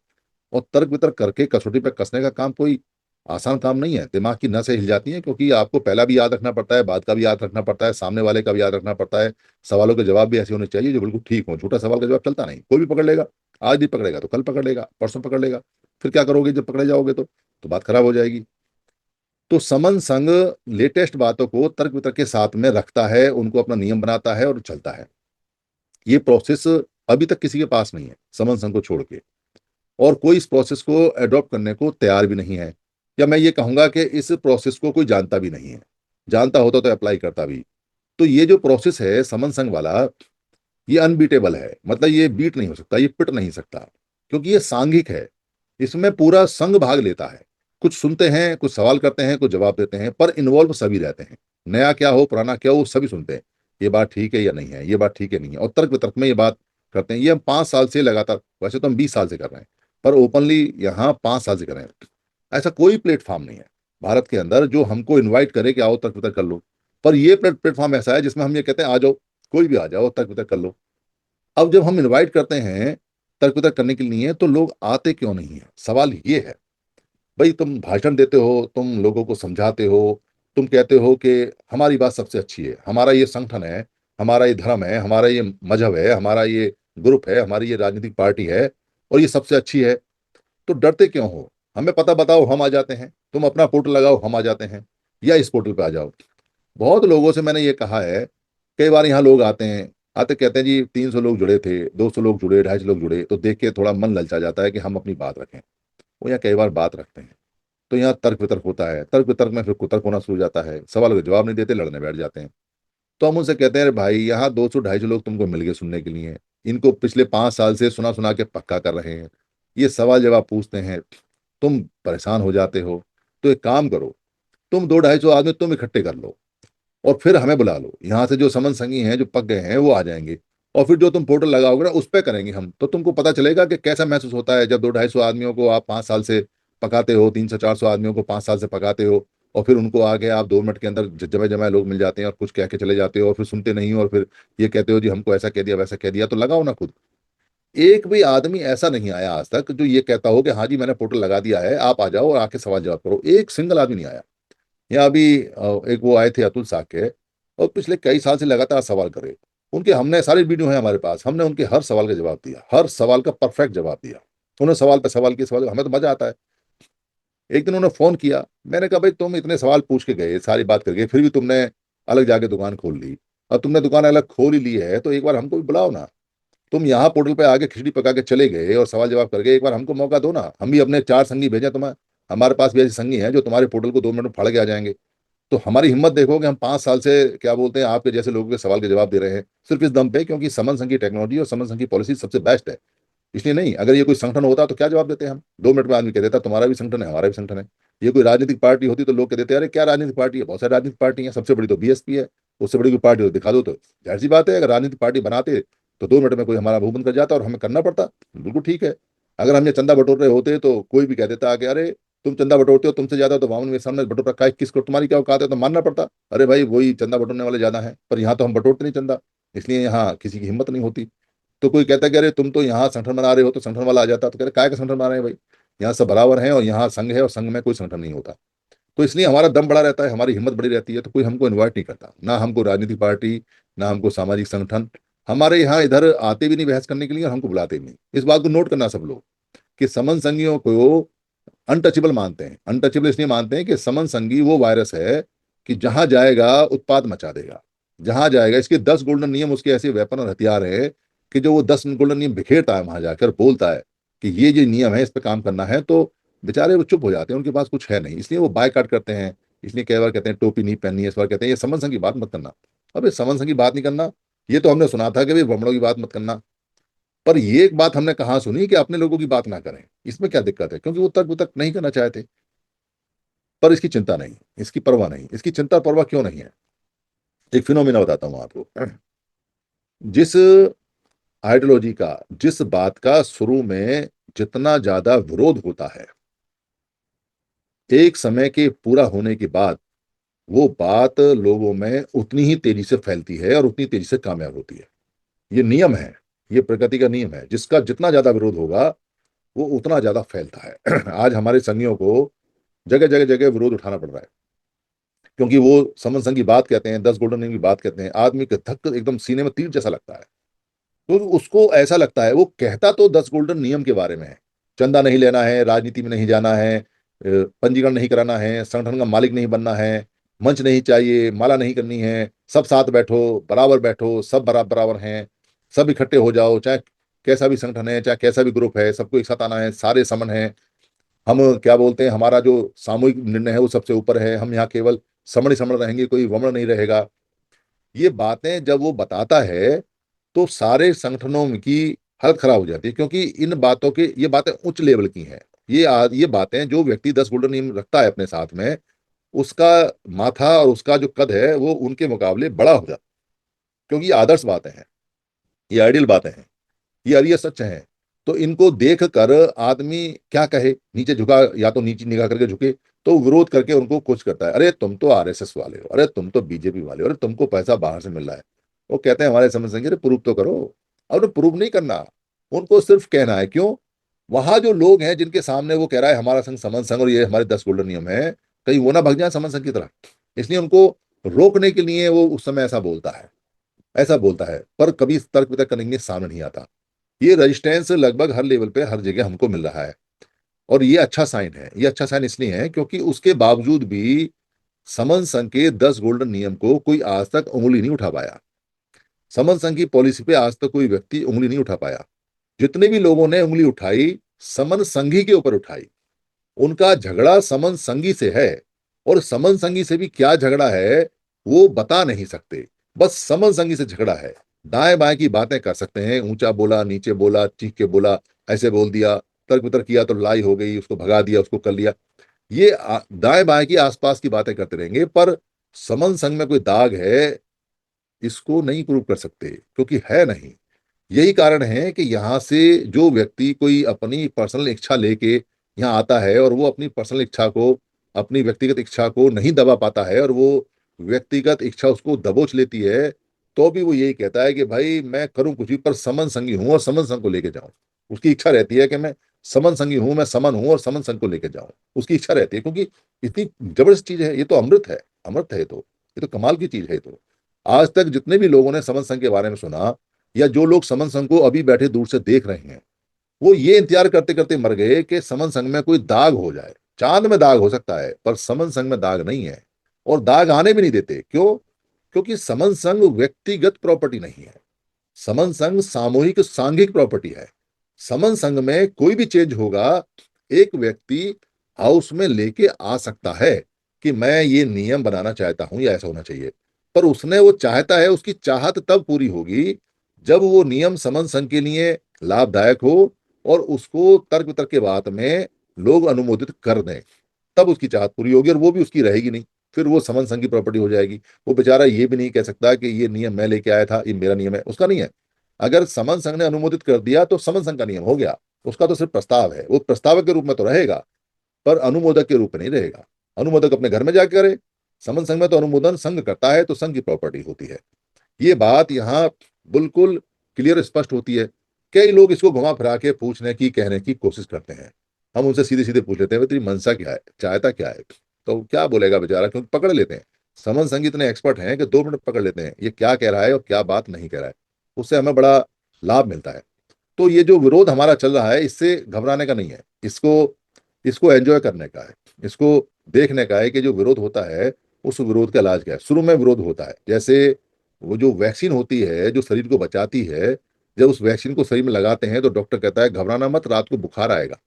और तर्क वितर्क करके कसौटी पे कसने का काम कोई आसान काम नहीं है। दिमाग की नसें हिल जाती हैं, क्योंकि आपको पहला भी याद रखना पड़ता है, बाद का भी याद रखना पड़ता है, सामने वाले का भी याद रखना पड़ता है। सवालों के जवाब भी ऐसे होने चाहिए जो बिल्कुल ठीक हो। झूठा सवाल का जवाब चलता नहीं, कोई भी पकड़ लेगा। आज भी पकड़ेगा तो कल पकड़ लेगा, परसों पकड़ लेगा। फिर क्या करोगे जब पकड़े जाओगे तो बात खराब हो जाएगी। तो समन संघ लेटेस्ट बातों को तर्क वितर्क के साथ में रखता है, उनको अपना नियम बनाता है और चलता है। ये प्रोसेस अभी तक किसी के पास नहीं है समन संघ को छोड़ के, और कोई इस प्रोसेस को अडॉप्ट करने को तैयार भी नहीं है। या मैं ये कहूंगा कि इस प्रोसेस को कोई जानता भी नहीं है। जानता होता तो अप्लाई करता भी। तो ये जो प्रोसेस है समन संघ वाला, ये अनबीटेबल है। मतलब ये बीट नहीं हो सकता, ये पिट नहीं सकता, क्योंकि ये सांघिक है। इसमें पूरा संघ भाग लेता है। कुछ सुनते हैं, कुछ सवाल करते हैं, कुछ जवाब देते हैं, पर इन्वॉल्व सभी रहते हैं। नया क्या हो पुराना क्या हो सभी सुनते हैं। ये बात ठीक है या नहीं है, ये बात ठीक है नहीं है, और तर्क वितर्क में ये बात करते हैं। ये हम 5 साल से लगातार, वैसे तो हम 20 साल से कर रहे हैं, पर ओपनली यहाँ 5 साल से कर रहे हैं। ऐसा कोई प्लेटफॉर्म नहीं है भारत के अंदर जो हमको इन्वाइट करे कि आओ तर्क वितर्क कर लो। पर ये प्लेटफॉर्म ऐसा है जिसमें हम ये कहते हैं आ जाओ, कोई भी आ जाओ तर्क वितर्क कर लो। अब जब हम इनवाइट करते हैं तर्क वितर्क करने के लिए, तो लोग आते क्यों नहीं है, सवाल ये है। भाई तुम भाषण देते हो, तुम लोगों को समझाते हो, तुम कहते हो कि हमारी बात सबसे अच्छी है, हमारा ये संगठन है, हमारा ये धर्म है, हमारा ये मजहब है, हमारा ये ग्रुप है, हमारी ये राजनीतिक पार्टी है, और ये सबसे अच्छी है। तो डरते क्यों हो? हमें पता बताओ, हम आ जाते हैं। तुम अपना पोर्टल लगाओ, हम आ जाते हैं, या इस पोर्टल पे आ जाओ। बहुत लोगों से मैंने ये कहा है। कई बार यहाँ लोग आते हैं, आते कहते हैं जी 300 लोग जुड़े थे, 200 लोग जुड़े, 250 लोग जुड़े, तो देख के थोड़ा मन ललचा जाता है कि हम अपनी बात रखें। वो यहाँ कई बार बात रखते हैं, तो यहाँ तर्क वितर्क होता है। तर्क वितर्क में फिर कुतर्क होना शुरू हो जाता है, सवाल का जवाब नहीं देते, लड़ने बैठ जाते हैं। तो हम उनसे कहते हैं, अरे भाई यहाँ 200 250 लोग तुमको मिल गए सुनने के लिए, इनको पिछले 5 साल से सुना सुना के पक्का कर रहे हैं, ये सवाल जवाब पूछते हैं, तुम परेशान हो जाते हो। तो एक काम करो, तुम 200 250 आदमी तुम इकट्ठे कर लो, और फिर हमें बुला लो। यहाँ से जो समन संगी हैं, जो पक गए हैं, वो आ जाएंगे। और फिर जो तुम पोर्टल लगाओगे ना उस पर करेंगे हम, तो तुमको पता चलेगा कि कैसा महसूस होता है जब 200 250 आदमियों को आप 5 साल से पकाते हो, 300 400 आदमियों को 5 साल से पकाते हो, और फिर उनको आगे आप 2 मिनट के अंदर जमे जमाए लोग मिल जाते हैं और कुछ कह के चले जाते हो, और फिर सुनते नहीं हो, और फिर ये कहते हो जी हमको ऐसा कह दिया वैसा कह दिया। तो लगाओ ना खुद। एक भी आदमी ऐसा नहीं आया आज तक जो ये कहता हो कि हाँ जी मैंने पोर्टल लगा दिया है, आप आ जाओ और आके सवाल जवाब करो। एक सिंगल आदमी नहीं आया। यहाँ अभी एक वो आए थे अतुल साके, और पिछले कई साल से लगातार सवाल करे। उनके हमने सारी वीडियो है हमारे पास, हमने उनके हर सवाल का जवाब दिया, हर सवाल का परफेक्ट जवाब दिया। उन्होंने सवाल पे सवाल किए, सवाल हमें तो मजा आता है। एक दिन उन्होंने फोन किया, मैंने कहा भाई तुम इतने सवाल पूछ के गए, सारी बात करके, फिर भी तुमने अलग जाके दुकान खोल ली, और तुमने दुकान अलग खोल ही ली है तो एक बार हमको भी बुलाओ ना। तुम यहाँ पोर्टल पे आके खिचड़ी पका के चले गए और सवाल जवाब करके, एक बार हमको मौका दो ना, हम भी अपने 4 संगी भेजें तुम्हें। हमारे पास भी ऐसे संगी हैं जो तुम्हारे पोर्टल को 2 मिनट में फाड़ के आ जाएंगे। तो हमारी हिम्मत देखो कि हम 5 साल से क्या बोलते हैं आपके जैसे लोगों के सवाल के जवाब दे रहे हैं, सिर्फ इस दम पे क्योंकि समन संघ की टेक्नोलॉजी और समन संघ की पॉलिसी सबसे बेस्ट है। इसलिए नहीं, अगर ये कोई संगठन होता तो क्या जवाब देते हम? 2 मिनट में आदमी कह देता तुम्हारा भी संगठन है, हमारा भी संगठन है। ये कोई राजनीतिक पार्टी होती तो लोग कह देते अरे क्या राजनीतिक पार्टी है, बहुत सारी राजनीतिक पार्टी है, सबसे बड़ी तो बीएसपी है, उससे बड़ी कोई पार्टी हो दिखा दो। तो जाहिर सी बात है, अगर राजनीतिक पार्टी बनाते तो 2 मिनट में कोई हमारा मुंह बंद कर जाता और हमें करना पड़ता। बिल्कुल ठीक है। अगर हम ये चंदा बटोर रहे होते तो कोई भी कह देता कि अरे तुम चंदा बटोरते हो, तुमसे ज्यादा तो वामन मेरे सामने बटोर रखा है, किस को तुम्हारी क्या औकात है, तो मानना पड़ता अरे भाई वही चंदा बटोरने वाले ज्यादा हैं, पर यहाँ तो हम बटोरते नहीं चंदा, इसलिए यहाँ किसी की हिम्मत नहीं होती। तो कोई कहता है कि अरे तुम तो यहाँ संगठन बना रहे हो, तो संगठन वाला आ जाता तो कह रहे काय का संगठन बना रहे हैं भाई, यहाँ सब बराबर हैं और यहाँ संघ है और संघ में कोई संगठन नहीं होता। तो इसलिए हमारा दम बड़ा रहता है, हमारी हिम्मत बड़ी रहती है, तो कोई हमको इन्वाइट नहीं करता, ना हमको राजनीतिक पार्टी, ना हमको सामाजिक संगठन हमारे यहाँ इधर आते भी नहीं बहस करने के लिए, और हमको बुलाते भी नहीं। इस बात को नोट करना सब लोग कि समन संघियों को अनटचेबल मानते हैं। अनटचेबल इसलिए मानते हैं कि समन संघी वो वायरस है कि जहां जाएगा उत्पाद मचा देगा, जहां जाएगा। इसके 10 गोल्डन नियम, उसके ऐसे वेपन और हथियार है कि जो वो 10 गोल्डन नियम बिखेरता है वहां जाकर, बोलता है कि ये जो नियम है इस पर काम करना है, तो बेचारे वो चुप हो जाते हैं, उनके पास कुछ है नहीं, इसलिए वो बायकॉट करते हैं। इसलिए कई बार कहते हैं टोपी नहीं पहननी है, इस बार कहते हैं ये समन संघ की बात मत करना। अब ये समन संघ की बात नहीं करना, ये तो हमने सुना था कि भाई ब्राह्मणों की बात मत करना, पर ये एक बात हमने कहाँ सुनी कि अपने लोगों की बात ना करें। इसमें क्या दिक्कत है? क्योंकि वो तर्क वितर्क नहीं करना चाहते। पर इसकी चिंता नहीं, इसकी परवाह नहीं, इसकी चिंता परवाह क्यों नहीं है? एक फिनोमिना बताता हूं आपको। जिस आइडियोलॉजी का, जिस बात का शुरू में जितना ज्यादा विरोध होता है, एक समय के पूरा होने के बाद वो बात लोगों में उतनी ही तेजी से फैलती है और उतनी तेजी से कामयाब होती है। ये नियम है, ये प्रकृति का नियम है, जिसका जितना ज्यादा विरोध होगा वो उतना ज्यादा फैलता है। आज हमारे संघियों को जगह जगह जगह विरोध उठाना पड़ रहा है, क्योंकि वो समन संघ की बात कहते हैं, 10 गोल्डन नियम की बात कहते हैं, आदमी के धक एकदम सीने में तीर जैसा लगता है। तो उसको ऐसा लगता है, वो कहता तो 10 गोल्डन नियम के बारे में है, चंदा नहीं लेना है, राजनीति में नहीं जाना है, पंजीकरण नहीं कराना है, संगठन का मालिक नहीं बनना है, मंच नहीं चाहिए, माला नहीं करनी है, सब साथ बैठो, बराबर बैठो, सब बराबर बराबर हैं, सब इकट्ठे हो जाओ, चाहे कैसा भी संगठन है, चाहे कैसा भी ग्रुप है, सबको एक साथ आना है, सारे समन है। हम क्या बोलते हैं, हमारा जो सामूहिक निर्णय है वो सबसे ऊपर है, हम यहाँ केवल समण ही समण रहेंगे, कोई वमण नहीं रहेगा। ये बातें जब वो बताता है तो सारे संगठनों की हालत खराब हो जाती है, क्योंकि इन बातों के, ये बातें उच्च लेवल की हैं। ये बातें जो व्यक्ति 10 गोल्डन नियम रखता है अपने साथ में, उसका माथा और उसका जो कद है वो उनके मुकाबले बड़ा हो जाता है, क्योंकि ये आदर्श बातें हैं, ये आइडियल बातें हैं, ये अरिय सच हैं। तो इनको देख कर आदमी क्या कहे, नीचे झुका, या तो नीचे निगाह करके झुके, तो विरोध करके उनको कुछ करता है, अरे तुम तो आरएसएस वाले हो, अरे तुम तो बीजेपी वाले हो, अरे तुमको पैसा बाहर से मिल रहा है। वो कहते हैं हमारे समझ संगे, अरे प्रूव तो करो। और प्रूव नहीं करना, उनको सिर्फ कहना है। क्यों? वहां जो लोग हैं जिनके सामने वो कह रहा है हमारा संघ समन संघ और ये हमारे 10 गोल्डन नियम है, कहीं वो ना भग जाए समन संघ की तरह, इसलिए उनको रोकने के लिए वो उस समय ऐसा बोलता है, ऐसा बोलता है। पर कभी तर्क वितर्क करने के लिए सामने नहीं आता। ये रेजिस्टेंस लगभग हर लेवल पे, हर जगह हमको मिल रहा है, और ये अच्छा साइन है। ये अच्छा साइन इसलिए है क्योंकि उसके बावजूद भी समन संघ के 10 गोल्डन नियम को कोई आज तक उंगली नहीं उठा पाया। समन संघ की पॉलिसी पे आज तक कोई व्यक्ति उंगली नहीं उठा पाया। जितने भी लोगों ने उंगली उठाई, समन संघी के ऊपर उठाई। उनका झगड़ा समन संघी से है, और समन संघी से भी क्या झगड़ा है वो बता नहीं सकते, बस समन संघी से झगड़ा है। दाएं बाएं की बातें कर सकते हैं, ऊंचा बोला, नीचे बोला, चीख के बोला, ऐसे बोल दिया, तर्क वितर्क किया तो लड़ाई हो गई, उसको भगा दिया, उसको कर लिया। ये दाएं बाएं की आसपास की बातें करते रहेंगे, पर समन संघ में कोई दाग है इसको नहीं प्रूव कर सकते, क्योंकि है नहीं। यही कारण है कि यहाँ से जो व्यक्ति कोई अपनी पर्सनल इच्छा लेके यहाँ आता है, और वो अपनी पर्सनल इच्छा को, अपनी व्यक्तिगत इच्छा को नहीं दबा पाता है, और वो व्यक्तिगत इच्छा उसको दबोच लेती है, तो भी वो यही कहता है कि भाई मैं करूं कुछ भी, पर समन संगी हूं और समन संघ को लेके जाऊं। उसकी इच्छा रहती है कि मैं समन संगी हूं, मैं समन हूं और समन संघ को लेके जाऊं। उसकी इच्छा रहती है, क्योंकि इतनी जबरदस्त चीज है, ये तो अमृत है, अमृत है ये तो कमाल की चीज है। ये तो आज तक जितने भी लोगों ने समन संघ के बारे में सुना, या जो लोग समन संघ को अभी बैठे दूर से देख रहे हैं, वो ये इंतजार करते करते मर गए कि समन संघ में कोई दाग हो जाए, चांद में दाग हो सकता है पर समन संघ में दाग नहीं है, और दाग आने भी नहीं देते। क्यों? क्योंकि समन संघ व्यक्तिगत प्रॉपर्टी नहीं है। समन संघ सामूहिक सांघिक प्रॉपर्टी है। समन संघ में कोई भी चेंज होगा, एक व्यक्ति हाउस में लेके आ सकता है कि मैं ये नियम बनाना चाहता हूं या ऐसा होना चाहिए, पर उसने वो चाहता है, उसकी चाहत तब पूरी होगी जब वो नियम समन संघ के लिए लाभदायक हो और उसको तर्क वितर्क के बाद में लोग अनुमोदित कर दें, तब उसकी चाहत पूरी होगी, और वो भी उसकी रहेगी नहीं। फिर वो समन संघ की प्रॉपर्टी हो जाएगी। वो बेचारा ये भी नहीं कह सकता कि ये नियम मैं लेके आया था, ये मेरा नियम है, उसका नहीं है। अगर समन संघ ने अनुमोदित कर दिया तो समन संघ का नियम हो गया। उसका तो सिर्फ प्रस्ताव है, वो प्रस्तावक के रूप में तो रहेगा पर अनुमोदक के रूप में नहीं रहेगा। अनुमोदक अपने घर में जाकर करे। समन संघ में तो अनुमोदन संघ करता है, तो संघ की प्रॉपर्टी होती है। ये बात यहाँ बिल्कुल क्लियर स्पष्ट होती है। कई लोग इसको घुमा फिरा के पूछने की कहने की कोशिश करते हैं। हम उनसे सीधे सीधे पूछ लेते हैं, तेरी मनसा क्या है, चाहता क्या है? तो क्या बोलेगा बेचारा, क्योंकि पकड़ लेते हैं। समन संघ इतने एक्सपर्ट हैं कि 2 मिनट पकड़ लेते हैं ये क्या कह रहा है और क्या बात नहीं कह रहा है। उससे हमें बड़ा लाभ मिलता है। तो ये जो विरोध हमारा चल रहा है, इससे घबराने का नहीं है। इसको इसको एंजॉय करने का है। इसको देखने का है कि जो विरोध होता है उस विरोध का इलाज क्या है। शुरू में विरोध होता है, जैसे वो जो वैक्सीन होती है जो शरीर को बचाती है, जब उस वैक्सीन को शरीर में लगाते हैं तो डॉक्टर कहता है घबराना मत, रात को बुखार आएगा।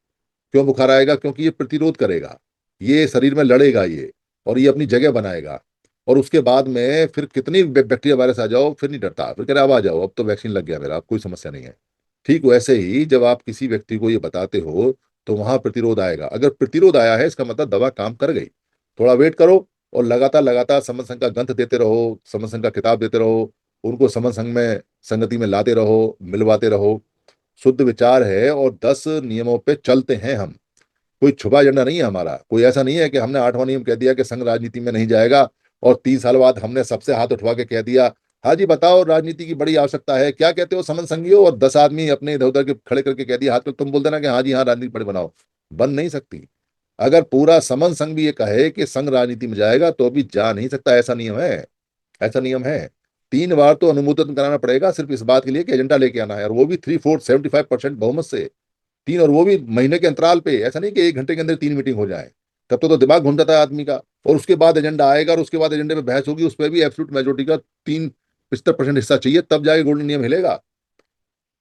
क्यों बुखार आएगा? क्योंकि ये प्रतिरोध करेगा, ये शरीर में लड़ेगा ये, और ये अपनी जगह बनाएगा। और उसके बाद में फिर कितनी बैक्टीरिया वायरस आ जाओ फिर नहीं डरता, फिर कह रहा अब आ जाओ, अब तो वैक्सीन लग गया मेरा, अब कोई समस्या नहीं है। ठीक वैसे ही जब आप किसी व्यक्ति को ये बताते हो तो वहां प्रतिरोध आएगा। अगर प्रतिरोध आया है इसका मतलब दवा काम कर गई। थोड़ा वेट करो और लगातार लगातार समन संघ का ग्रंथ देते रहो, समन संघ का किताब देते रहो, उनको समन संघ में संगति में लाते रहो, मिलवाते रहो। शुद्ध विचार है और 10 नियमों पे चलते हैं हम। कोई छुपा एजेंडा नहीं है हमारा। कोई ऐसा नहीं है कि हमने 8वां नियम कह दिया कि संघ राजनीति में नहीं जाएगा और 3 साल बाद हमने सबसे हाथ उठवा के कह दिया हाँ जी बताओ राजनीति की बड़ी आवश्यकता है, क्या कहते हो समन संघियों, और 10 आदमी अपने इधर उधर के खड़े करके कह दिया हाथ पे, तुम बोल देना कि हाँ जी हाँ राजनीति बड़ी बनाओ। बन नहीं सकती। अगर पूरा समन संघ भी ये कहे कि संघ राजनीति में जाएगा तो अभी जा नहीं सकता। ऐसा नियम है। ऐसा नियम है। 3 बार तो अनुमोदन कराना पड़ेगा सिर्फ इस बात के लिए कि एजेंडा लेके आना है, और वो भी 3/4 75% बहुमत से। तीन, और वो भी महीने के अंतराल पे। ऐसा नहीं कि 1 घंटे के अंदर 3 मीटिंग हो जाए। तब तो दिमाग घूम जाता है आदमी का। और उसके बाद एजेंडा आएगा और उसके बाद एजेंडे पे बहस होगी, उस पर भी एब्सोल्यूट मेजोरिटी का 75% हिस्सा चाहिए, तब जाके गोल्डन नियम हिलेगा।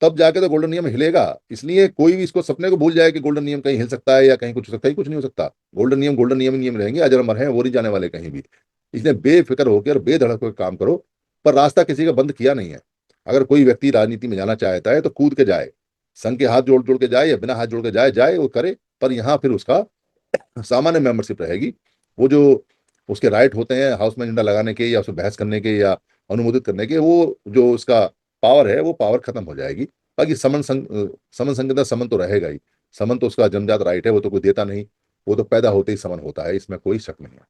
तब जाके तो गोल्डन नियम हिलेगा। इसलिए कोई भी इसको सपने को भूल जाए कि गोल्डन नियम कहीं हिल सकता है या कहीं कुछ हो सकता है, कुछ नहीं हो सकता। गोल्डन नियम ही नियम रहेंगे, अजर अमर हैं, वो नहीं जाने वाले कहीं भी। इसलिए बेफिक्र होकर बेधड़क होकर काम करो। पर रास्ता किसी का बंद किया नहीं है। अगर कोई व्यक्ति राजनीति में जाना चाहता है तो कूद के जाए, संघ के हाथ जोड़ जोड़ के जाए या बिना हाथ जोड़ के जाए जाए वो करे। पर यहाँ फिर उसका सामान्य मेंबरशिप रहेगी। वो जो उसके राइट होते हैं हाउस में एजेंडा लगाने के या उसे बहस करने के या अनुमोदित करने के, वो जो उसका पावर है वो पावर खत्म हो जाएगी। बाकी समन संगत समन तो रहेगा ही। समन तो उसका जन्मजात राइट है, वो तो कोई देता नहीं। वो तो पैदा होते ही समन होता है, इसमें कोई शक नहीं है।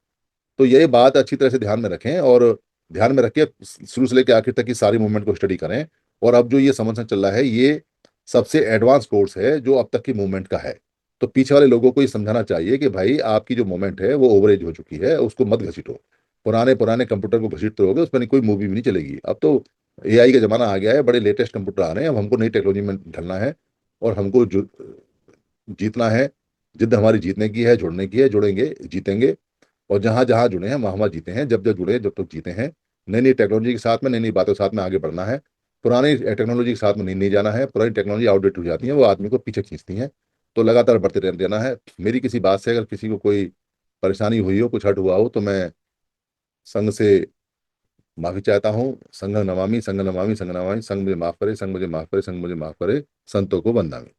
तो ये बात अच्छी तरह से ध्यान में रखें, और ध्यान में रख के शुरू से लेकर आखिर तक की सारी मूवमेंट को स्टडी करें। और अब जो ये समर्थन चल रहा है ये सबसे एडवांस कोर्स है जो अब तक की मूवमेंट का है। तो पीछे वाले लोगों को ये समझाना चाहिए कि भाई आपकी जो मूवमेंट है वो ओवरेज हो चुकी है, उसको मत घसीटो। पुराने पुराने कंप्यूटर को घसीटते रहोगे उस पर कोई मूवी भी नहीं चलेगी। अब तो एआई का जमाना आ गया है, बड़े लेटेस्ट कंप्यूटर आ रहे हैं। अब हमको नई टेक्नोलॉजी में ढलना है और हमको जीतना है। जिद हमारी जीतने की है, जुड़ने की है, जुड़ेंगे जीतेंगे। और जहां जहां जुड़े हैं वहां वहां जीते हैं, जब जब जुड़े जब तक जीते हैं। नई नई टेक्नोलॉजी के साथ में, नई नई बातों के साथ में आगे बढ़ना है। पुरानी टेक्नोलॉजी के साथ में नहीं नहीं जाना है। पुरानी टेक्नोलॉजी आउटडेट हो जाती है, वो आदमी को पीछे खींचती है। तो लगातार बढ़ते रहना है। मेरी किसी बात से अगर किसी को कोई परेशानी हुई हो, कुछ हट हुआ हो, तो मैं संघ से माफी चाहता हूँ। संघ नमामि, संघ नमामि, संघ नमामि। संघ मुझे माफ करे, संघ मुझे माफ करे, संघ मुझे माफ करे। संतों को वंदनामि।